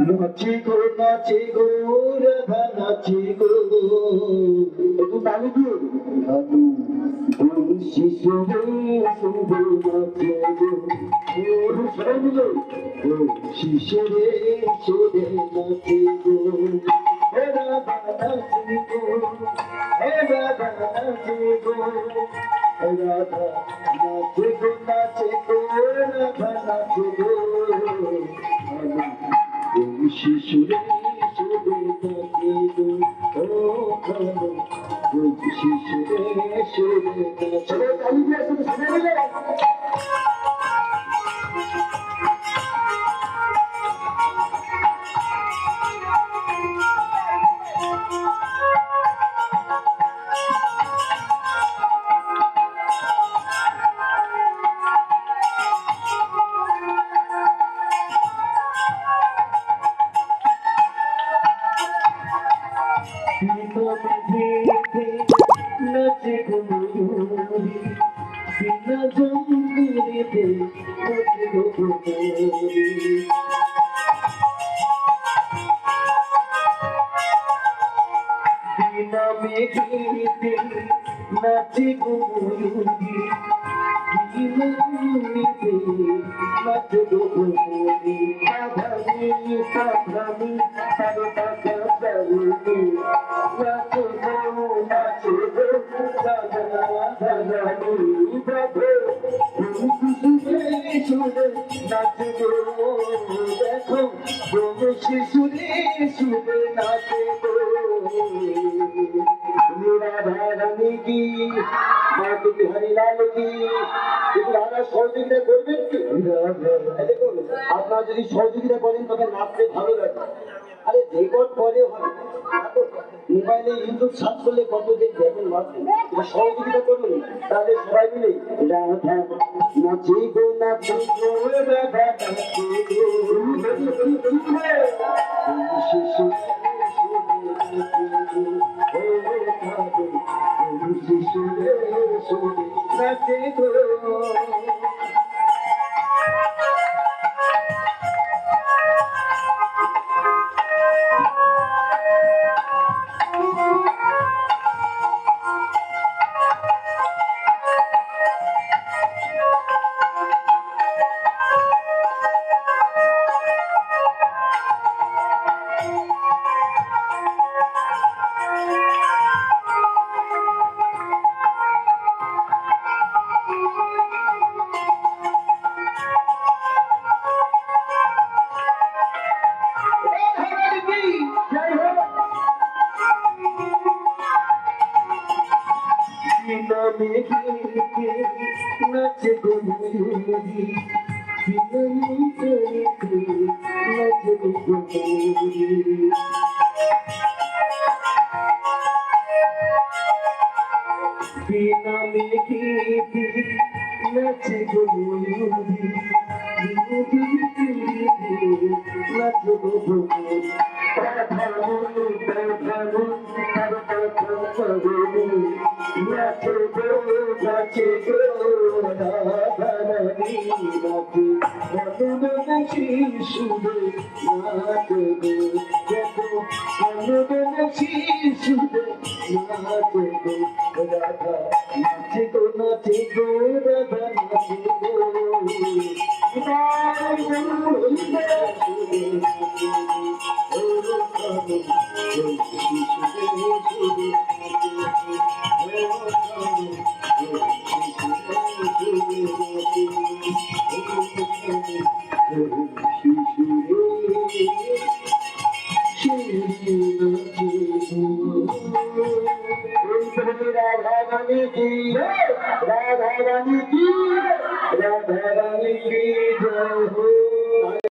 নাচি গো নাচি গো রাধা নাচি গো একটু তালি দিয়ে ভানু শিশুরে শুধু নাচে গো সবাই মিলে শিশুরে শুধু নাচে গো হে রাধা নাচি গো হে রাধা নাচি গো হে রাধা নাচে গো নাচে গো রাধা নাচে গো শিশুরে শুধু নাচে গো ও ভানু শিশুরে শুধু নাচে গো তালি দিয়ে শুধু শুনে মিলে নাচে গো ময়ূরী বিনা জঙ্গলেতে নাচে গো ময়ূরী বিনা মেঘেতে নাচে গো ময়ূরী বিনা মেঘেতে নাচে গো ময়ূরী সাধানি সাধানি সারে টাকা সারুনি নাচে গো নাচে গো সাধানি বাধে শিশুরে সুরে নাচে গো দেখো গো শিশুরে সুরে নাচে গো রাধা রানী কি মাতৃ বিহারী লাল কি আপনারা সহযোগিতা করবেন কি দেখুন আপনারা যদি সহযোগিতা করেন তবে নাচতে ভালো লাগে আরে রেকর্ড পরে হয় মোবাইলে ইউটিউব সার্চ করলে কত যে দেখেন নাচে সহযোগিতা করুন তাহলে সবাই মিলে রাধা নাচি গো নাচি গো রাধা নাচি গো শিশু নাচে গো নাচে গো ময়ূরী বিনা মেঘেতে নাচে গো ময়ূরী বিনা মেঘেতে নাচে গো ময়ূরী বিনা মেঘেতে নাচে গো ময়ূরী নাচে গো নাচে গো রাধা রানী নাচে মনমনে শিশুরে নাচে গো দেখো মনমনে শিশুরে নাচে গো রাধা নাচে গো রাধা নাচে গো राधा रानी की